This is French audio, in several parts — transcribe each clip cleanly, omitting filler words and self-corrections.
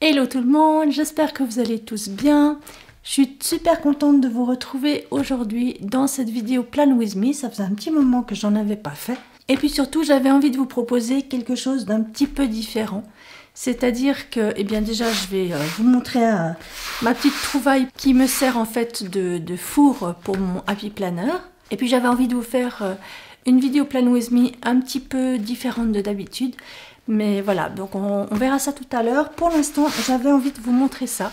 Hello tout le monde, j'espère que vous allez tous bien. Je suis super contente de vous retrouver aujourd'hui dans cette vidéo Plan With Me. Ça faisait un petit moment que j'en avais pas fait. Et puis surtout, j'avais envie de vous proposer quelque chose d'un petit peu différent. C'est-à-dire que, eh bien déjà, je vais vous montrer ma petite trouvaille qui me sert en fait de four pour mon Happy Planner. Et puis j'avais envie de vous faire une vidéo Plan With Me un petit peu différente de d'habitude. Mais voilà, donc on verra ça tout à l'heure. Pour l'instant, j'avais envie de vous montrer ça.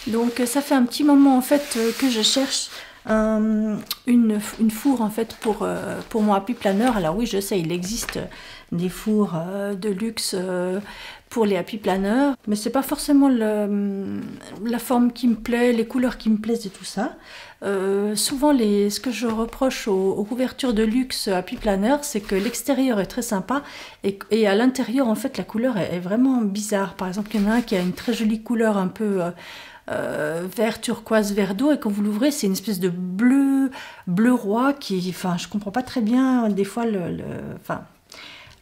Donc ça fait un petit moment en fait que je cherche une four en fait pour mon Happy Planner. Alors oui, je sais, il existe des fours de luxe pour les Happy Planner, mais c'est pas forcément la forme qui me plaît, les couleurs qui me plaisent et tout ça. Souvent, ce que je reproche aux couvertures de luxe Happy Planner, c'est que l'extérieur est très sympa et à l'intérieur, en fait, la couleur est vraiment bizarre. Par exemple, il y en a un qui a une très jolie couleur un peu vert turquoise, vert d'eau, et quand vous l'ouvrez, c'est une espèce de bleu roi qui, enfin, je comprends pas très bien des fois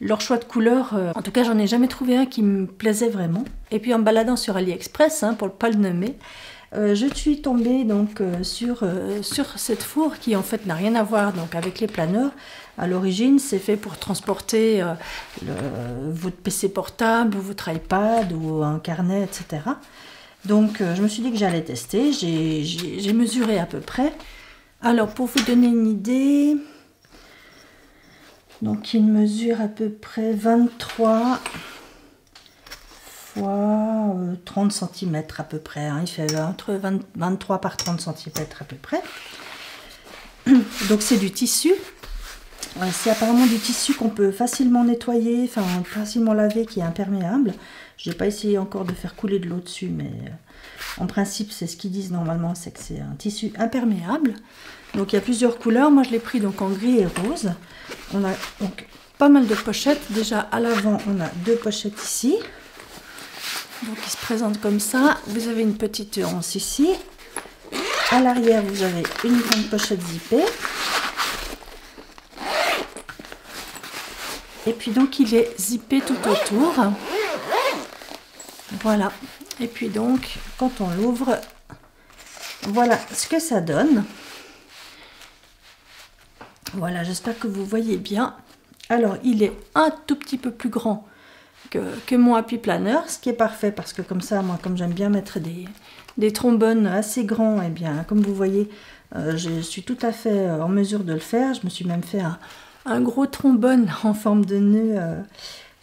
leur choix de couleur. En tout cas, j'en ai jamais trouvé un qui me plaisait vraiment. Et puis en me baladant sur AliExpress, pour ne pas le nommer, je suis tombée donc sur cette four qui en fait n'a rien à voir donc avec les planeurs. À l'origine, c'est fait pour transporter votre PC portable ou votre iPad ou un carnet, etc. Donc je me suis dit que j'allais tester. J'ai mesuré à peu près. Alors pour vous donner une idée, donc il mesure à peu près 23 fois 30 cm à peu près. Il fait entre 23 par 30 cm à peu près. Donc c'est du tissu. C'est apparemment du tissu qu'on peut facilement nettoyer, enfin facilement laver, qui est imperméable. Je n'ai pas essayé encore de faire couler de l'eau dessus, mais en principe c'est ce qu'ils disent normalement, c'est que c'est un tissu imperméable. Donc il y a plusieurs couleurs. Moi je l'ai pris donc en gris et rose. On a donc pas mal de pochettes. Déjà à l'avant on a deux pochettes ici. Donc il se présente comme ça. Vous avez une petite anse ici. À l'arrière vous avez une grande pochette zippée. Et puis donc il est zippé tout autour. Voilà. Et puis donc quand on l'ouvre, voilà ce que ça donne. Voilà, j'espère que vous voyez bien. Alors il est un tout petit peu plus grand que mon Happy Planner, ce qui est parfait parce que comme ça, moi comme j'aime bien mettre des trombones assez grands, et bien comme vous voyez, je suis tout à fait en mesure de le faire. Je me suis même fait un gros trombone en forme de nœud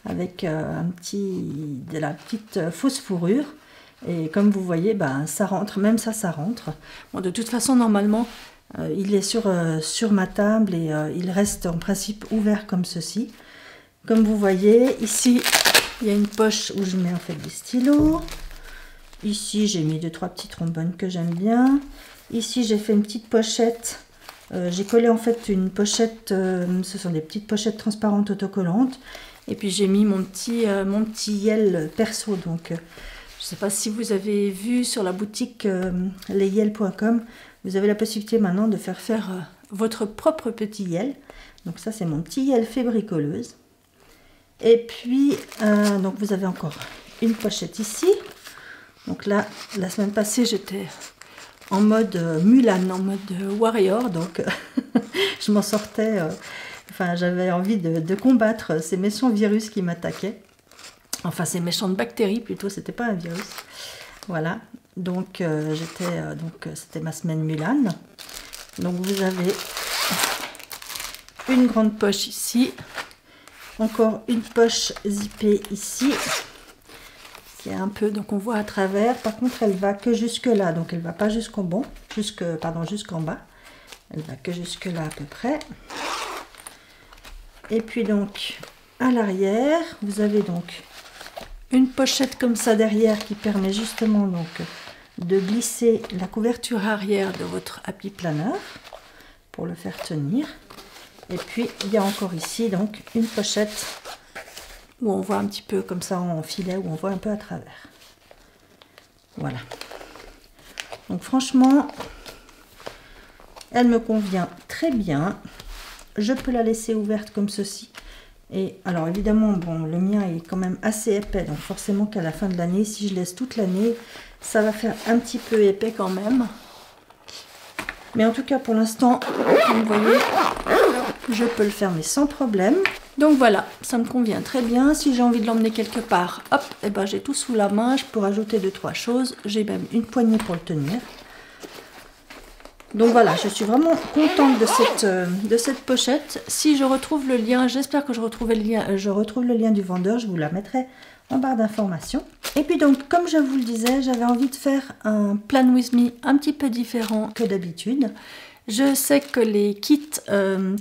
avec de la petite fausse fourrure. Et comme vous voyez, ça rentre, même ça rentre. Bon, de toute façon, normalement, il est sur ma table et il reste en principe ouvert comme ceci. Comme vous voyez, ici, il y a une poche où je mets en fait des stylos. Ici, j'ai mis 2-3 petits trombones que j'aime bien. Ici, j'ai fait une petite pochette. J'ai collé en fait une pochette, ce sont des petites pochettes transparentes autocollantes. Et puis j'ai mis mon petit Yel perso. Donc je ne sais pas si vous avez vu sur la boutique lesyel.com, vous avez la possibilité maintenant de faire votre propre petit Yel. Donc ça c'est mon petit Yel fait bricoleuse. Et puis donc vous avez encore une pochette ici. Donc là, la semaine passée j'étais en mode Mulan, en mode warrior, donc je m'en sortais, enfin j'avais envie de combattre ces méchants virus qui m'attaquaient, enfin ces méchantes bactéries plutôt, c'était pas un virus. Voilà, donc c'était ma semaine Mulan. Donc vous avez une grande poche ici, encore une poche zippée ici, qui est un peu, donc on voit à travers. Par contre elle va que jusque là, donc elle va pas jusqu'en bas, jusqu'en bas, elle va que jusque là à peu près. Et puis donc à l'arrière vous avez donc une pochette comme ça derrière qui permet justement donc de glisser la couverture arrière de votre Happy Planner pour le faire tenir. Et puis il y a encore ici donc une pochette où on voit un petit peu comme ça en filet, où on voit un peu à travers. Voilà. Donc franchement, elle me convient très bien. Je peux la laisser ouverte comme ceci Et alors évidemment, bon, le mien est quand même assez épais, donc forcément qu'à la fin de l'année, si je laisse toute l'année, ça va faire un petit peu épais quand même. Mais en tout cas, pour l'instant, comme vous voyez, je peux le fermer sans problème. Donc voilà, ça me convient très bien. Si j'ai envie de l'emmener quelque part, hop, et ben j'ai tout sous la main. Je peux rajouter 2-3 choses. J'ai même une poignée pour le tenir. Donc voilà, je suis vraiment contente de cette pochette. Si je retrouve le lien, j'espère que je retrouve le lien du vendeur, je vous la mettrai en barre d'informations. Et puis donc, comme je vous le disais, j'avais envie de faire un Plan With Me un petit peu différent que d'habitude. Je sais que les kits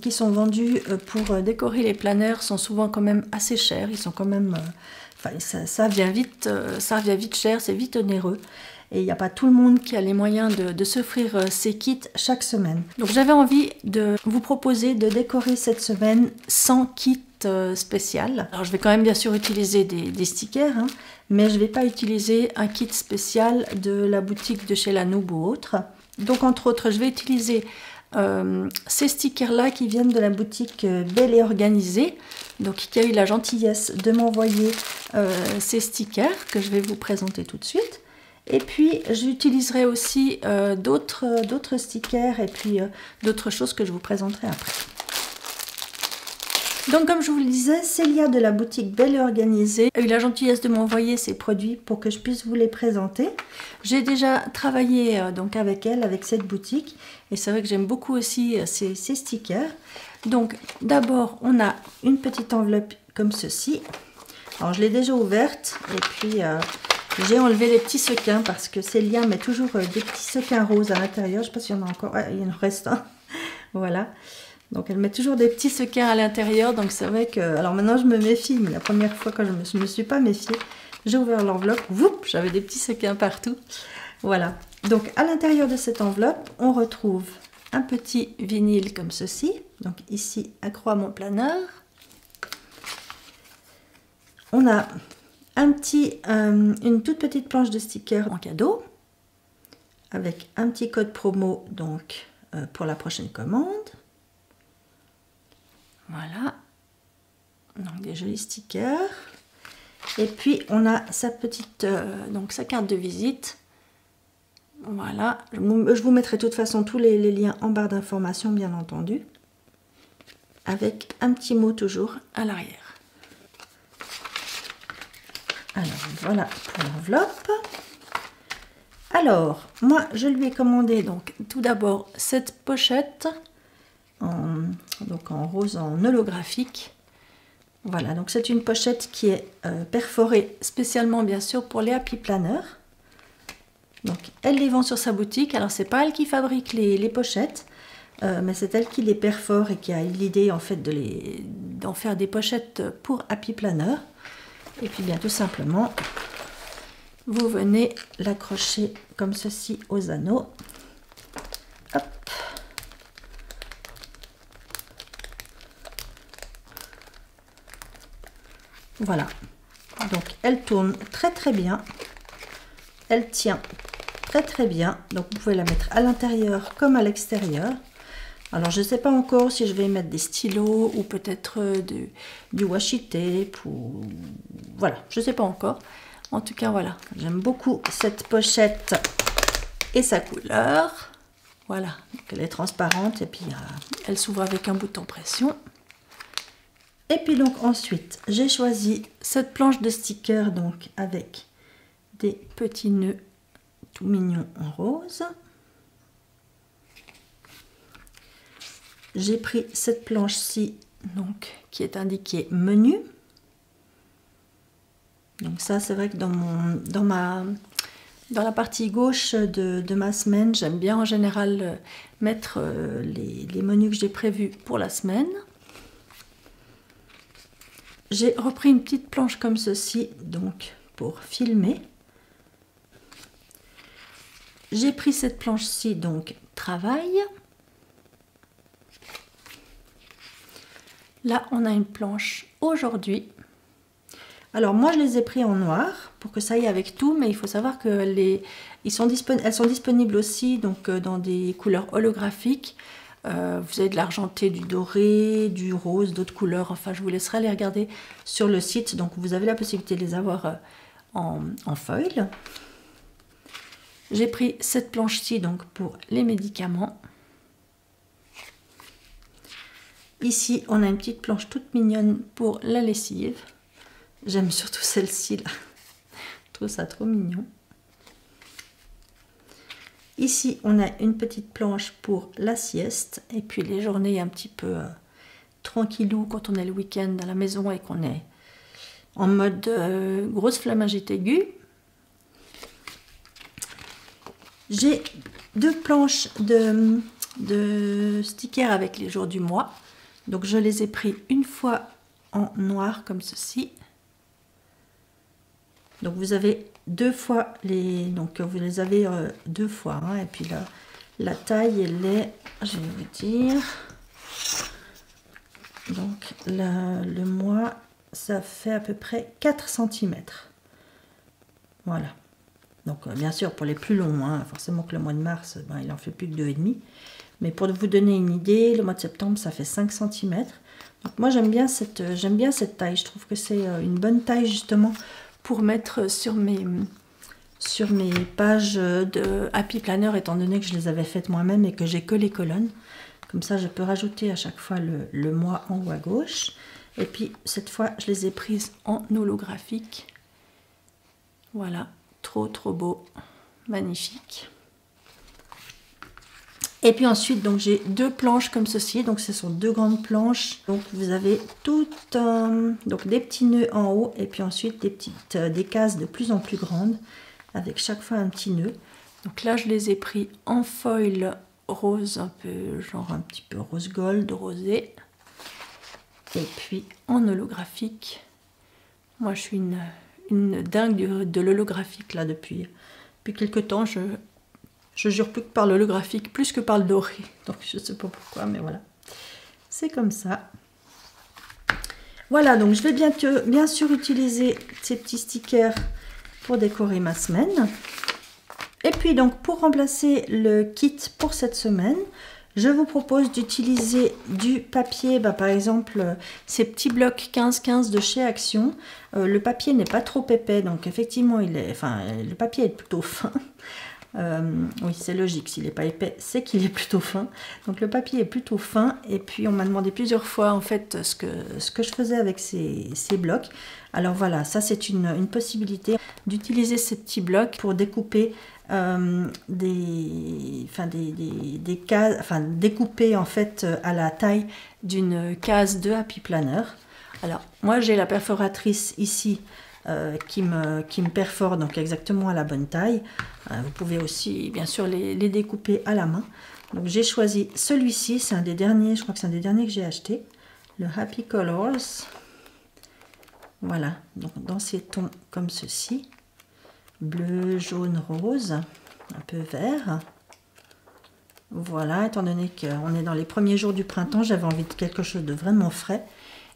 qui sont vendus pour décorer les planeurs sont souvent quand même assez chers. Ils sont quand même... enfin, ça vient vite cher, c'est vite onéreux. Et il n'y a pas tout le monde qui a les moyens de s'offrir ces kits chaque semaine. Donc j'avais envie de vous proposer de décorer cette semaine sans kit spécial. Alors je vais quand même bien sûr utiliser des stickers, hein, mais je ne vais pas utiliser un kit spécial de la boutique de chez La Noob ou autre. Donc entre autres, je vais utiliser ces stickers-là qui viennent de la boutique Belle et Organisée, donc qui a eu la gentillesse de m'envoyer ces stickers que je vais vous présenter tout de suite. Et puis j'utiliserai aussi d'autres stickers et puis d'autres choses que je vous présenterai après. Donc comme je vous le disais, Célia de la boutique Belle et Organisée a eu la gentillesse de m'envoyer ces produits pour que je puisse vous les présenter. J'ai déjà travaillé donc avec elle, avec cette boutique, et c'est vrai que j'aime beaucoup aussi ces stickers. Donc d'abord on a une petite enveloppe comme ceci. Alors je l'ai déjà ouverte et puis j'ai enlevé les petits sequins parce que Célia met toujours des petits sequins roses à l'intérieur. Je ne sais pas s'il y en a encore, il y en reste un. Voilà. Donc elle met toujours des petits sequins à l'intérieur, donc c'est vrai que... Alors maintenant je me méfie, mais la première fois quand je me suis pas méfiée, j'ai ouvert l'enveloppe, j'avais des petits sequins partout. Voilà, donc à l'intérieur de cette enveloppe, on retrouve un petit vinyle comme ceci. Donc ici, accroche mon planeur. On a une toute petite planche de stickers en cadeau, avec un petit code promo donc pour la prochaine commande. Voilà, donc des jolis stickers. Et puis on a sa petite, donc sa carte de visite. Voilà, je vous mettrai de toute façon tous les liens en barre d'informations, bien entendu, avec un petit mot toujours à l'arrière. Alors voilà pour l'enveloppe. Alors moi je lui ai commandé donc tout d'abord cette pochette. Donc en rose en holographique. Voilà, donc c'est une pochette qui est perforée spécialement bien sûr pour les Happy Planners. Donc elle les vend sur sa boutique. Alors c'est pas elle qui fabrique les pochettes, mais c'est elle qui les perfore et qui a eu l'idée en fait d'en faire des pochettes pour Happy Planner. Et puis bien tout simplement, vous venez l'accrocher comme ceci aux anneaux. Hop. Voilà, donc elle tourne très très bien, elle tient très très bien, donc vous pouvez la mettre à l'intérieur comme à l'extérieur. Alors je ne sais pas encore si je vais mettre des stylos ou peut-être du washi tape ou voilà, je ne sais pas encore. En tout cas voilà, j'aime beaucoup cette pochette et sa couleur. Voilà, donc elle est transparente et puis elle s'ouvre avec un bouton pression. Et puis donc ensuite, j'ai choisi cette planche de stickers donc avec des petits nœuds tout mignons en rose. J'ai pris cette planche-ci donc qui est indiquée menu. Donc ça c'est vrai que dans la partie gauche de ma semaine, j'aime bien en général mettre les menus que j'ai prévus pour la semaine. J'ai repris une petite planche comme ceci, donc pour filmer. J'ai pris cette planche-ci, donc travail. Là, on a une planche aujourd'hui. Alors moi, je les ai pris en noir pour que ça aille avec tout, mais il faut savoir que elles sont disponibles aussi donc dans des couleurs holographiques. Vous avez de l'argenté, du doré, du rose, d'autres couleurs. Enfin, je vous laisserai aller regarder sur le site. Donc, vous avez la possibilité de les avoir en foil. J'ai pris cette planche-ci donc pour les médicaments. Ici, on a une petite planche toute mignonne pour la lessive. J'aime surtout celle-ci là. Je trouve ça trop mignon. Ici, on a une petite planche pour la sieste. Et puis les journées un petit peu tranquillou quand on est le week-end à la maison et qu'on est en mode grosse flammagite aiguë. J'ai deux planches de stickers avec les jours du mois. Donc je les ai pris une fois en noir comme ceci. Donc vous avez deux fois les... Donc vous les avez deux fois. Hein, et puis la taille, elle est... Je vais vous dire... Donc le mois, ça fait à peu près 4 cm. Voilà. Donc bien sûr pour les plus longs, hein, forcément que le mois de mars, ben, il en fait plus que 2,5. Mais pour vous donner une idée, le mois de septembre, ça fait 5 cm. Donc moi j'aime bien cette taille. Je trouve que c'est une bonne taille justement pour mettre sur mes pages de Happy Planner, étant donné que je les avais faites moi-même et que j'ai que les colonnes. Comme ça, je peux rajouter à chaque fois le mois en haut à gauche. Et puis, cette fois, je les ai prises en holographique. Voilà, trop beau, magnifique. Et puis ensuite, donc j'ai deux planches comme ceci. Donc, ce sont deux grandes planches. Donc, vous avez toutes donc des petits nœuds en haut et puis ensuite des cases de plus en plus grandes avec chaque fois un petit nœud. Donc là, je les ai pris en foil rose, un peu genre un petit peu rose gold, rosé. Et puis en holographique. Moi, je suis une dingue de l'holographique là depuis quelques temps. Je jure plus que par l'holographique, plus que par le doré. Donc je sais pas pourquoi, mais voilà. C'est comme ça. Voilà, donc je vais bien sûr utiliser ces petits stickers pour décorer ma semaine. Et puis donc pour remplacer le kit pour cette semaine, je vous propose d'utiliser du papier, par exemple ces petits blocs 15-15 de chez Action. Le papier n'est pas trop épais, donc effectivement le papier est plutôt fin. Oui, c'est logique, s'il n'est pas épais, c'est qu'il est plutôt fin. Donc le papier est plutôt fin. Et puis on m'a demandé plusieurs fois en fait ce que je faisais avec ces blocs. Alors voilà, ça c'est une possibilité d'utiliser ces petits blocs pour découper des cases, découper en fait à la taille d'une case de Happy Planner. Alors moi j'ai la perforatrice ici qui me perfore donc exactement à la bonne taille. Vous pouvez aussi bien sûr les découper à la main. Donc j'ai choisi celui-ci, c'est un des derniers, je crois que c'est un des derniers que j'ai acheté, le Happy Colors. Voilà, donc dans ces tons comme ceci, bleu, jaune, rose, un peu vert. Voilà, étant donné qu'on est dans les premiers jours du printemps, j'avais envie de quelque chose de vraiment frais.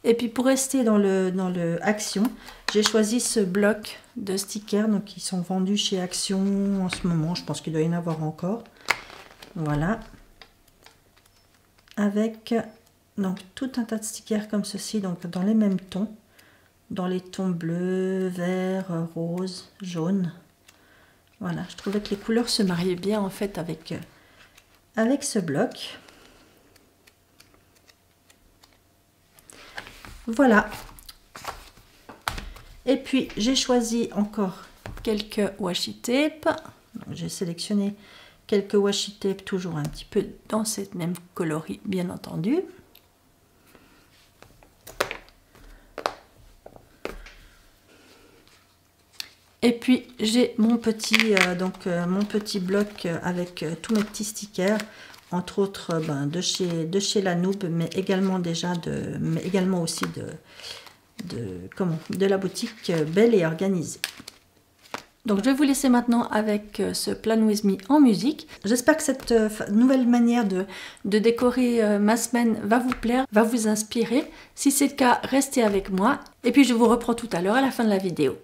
Et puis pour rester dans le Action, j'ai choisi ce bloc de stickers donc, qui sont vendus chez Action en ce moment. Je pense qu'il doit y en avoir encore. Voilà. Avec donc, tout un tas de stickers comme ceci, donc dans les mêmes tons. Dans les tons bleu, vert, rose, jaune. Voilà, je trouvais que les couleurs se mariaient bien en fait avec ce bloc. Voilà. Et puis j'ai choisi encore quelques washi tape. J'ai sélectionné quelques washi tape toujours un petit peu dans cette même coloris bien entendu. Et puis j'ai mon petit bloc avec tous mes petits stickers, entre autres de chez La Noob, mais également aussi de la boutique Belle et Organisée. Donc je vais vous laisser maintenant avec ce Plan With Me en musique. J'espère que cette nouvelle manière de décorer ma semaine va vous plaire, va vous inspirer. Si c'est le cas, restez avec moi. Et puis je vous reprends tout à l'heure à la fin de la vidéo.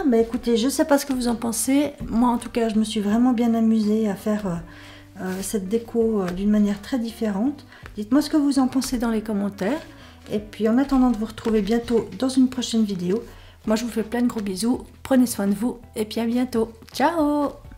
bah écoutez, je sais pas ce que vous en pensez. Moi en tout cas, je me suis vraiment bien amusée à faire cette déco d'une manière très différente. Dites-moi ce que vous en pensez dans les commentaires. Et puis en attendant de vous retrouver bientôt dans une prochaine vidéo, moi je vous fais plein de gros bisous. Prenez soin de vous et puis à bientôt. Ciao!